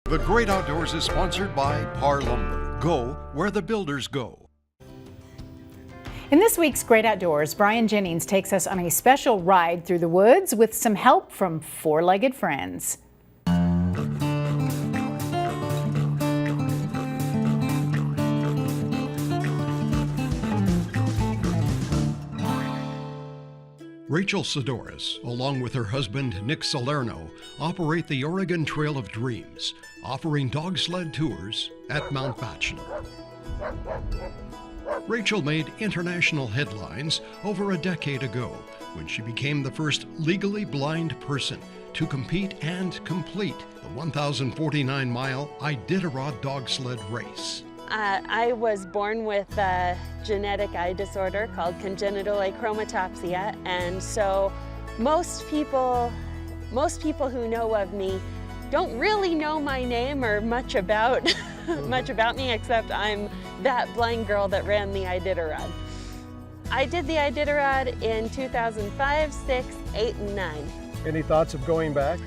The Great Outdoors is sponsored by Par Lumber. Go where the builders go. In this week's Great Outdoors, Brian Jennings takes us on a special ride through the woods with some help from four-legged friends. Rachael Scdoris, along with her husband Nick Salerno, operate the Oregon Trail of Dreams, offering dog sled tours at Mount Bachelor. Rachael made international headlines over a decade ago when she became the first legally blind person to compete and complete the 1,049-mile Iditarod dog sled race. I was born with a genetic eye disorder called congenital achromatopsia, and so most people who know of me don't really know my name or much about me, except I'm that blind girl that ran the Iditarod. I did the Iditarod in 2005, 6, 8, and 9. Any thoughts of going back?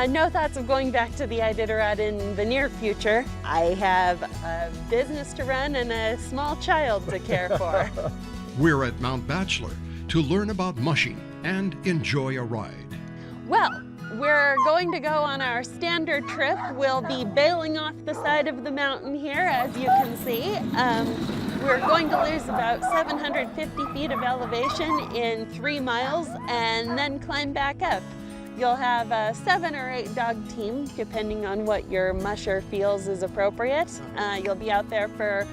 No thoughts of going back to the Iditarod in the near future. I have a business to run and a small child to care for. We're at Mount Bachelor to learn about mushing and enjoy a ride. Well, we're going to go on our standard trip. We'll be bailing off the side of the mountain here, as you can see. We're going to lose about 750 feet of elevation in 3 miles and then climb back up. You'll have a 7 or 8 dog team, depending on what your musher feels is appropriate. You'll be out there for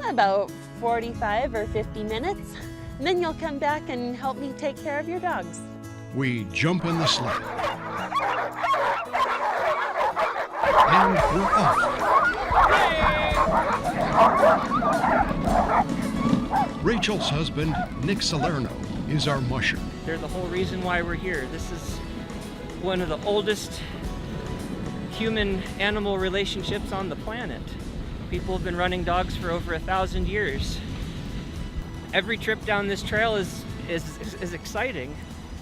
about 45 or 50 minutes. And then you'll come back and help me take care of your dogs. We jump in the sled. And we're off. Rachael's husband, Nick Salerno, is our musher. They're the whole reason why we're here. This is one of the oldest human-animal relationships on the planet. People have been running dogs for over 1,000 years. Every trip down this trail is exciting,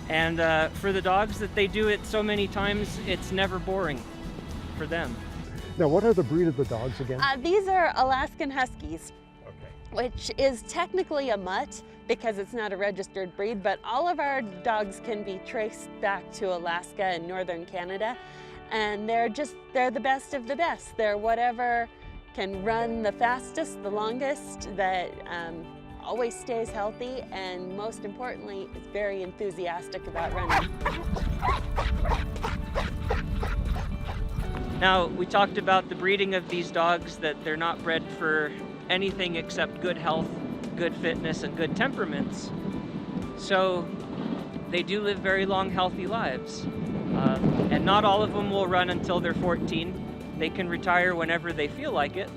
and for the dogs that they do it so many times, it's never boring for them. Now, what are the breed of the dogs again? These are Alaskan Huskies, which is technically a mutt because it's not a registered breed, but all of our dogs can be traced back to Alaska and northern Canada, and they're the best of the best. They're whatever can run the fastest, the longest, that always stays healthy, and most importantly, is very enthusiastic about running. Now, we talked about the breeding of these dogs, that they're not bred for anything except good health, good fitness, and good temperaments. So they do live very long, healthy lives. And not all of them will run until they're 14. They can retire whenever they feel like it,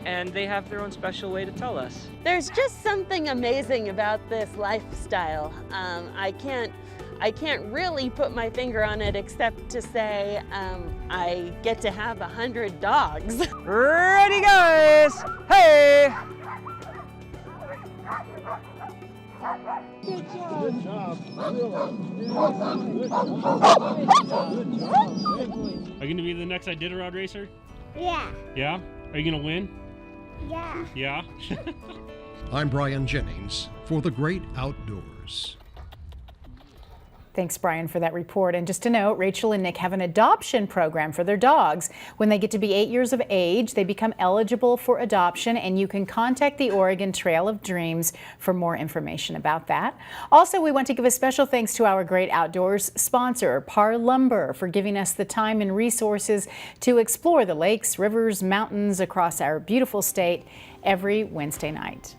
and they have their own special way to tell us. There's just something amazing about this lifestyle. I can't really put my finger on it except to say I get to have 100 dogs. Ready, guys? Hey! Good job. Are you going to be the next Iditarod racer? Yeah. Yeah? Are you going to win? Yeah. Yeah? I'm Brian Jennings for the Great Outdoors. Thanks, Brian, for that report. And just to note, Rachael and Nick have an adoption program for their dogs. When they get to be 8 years of age, they become eligible for adoption, and you can contact the Oregon Trail of Dreams for more information about that. Also, we want to give a special thanks to our Great Outdoors sponsor, Par Lumber, for giving us the time and resources to explore the lakes, rivers, mountains across our beautiful state every Wednesday night.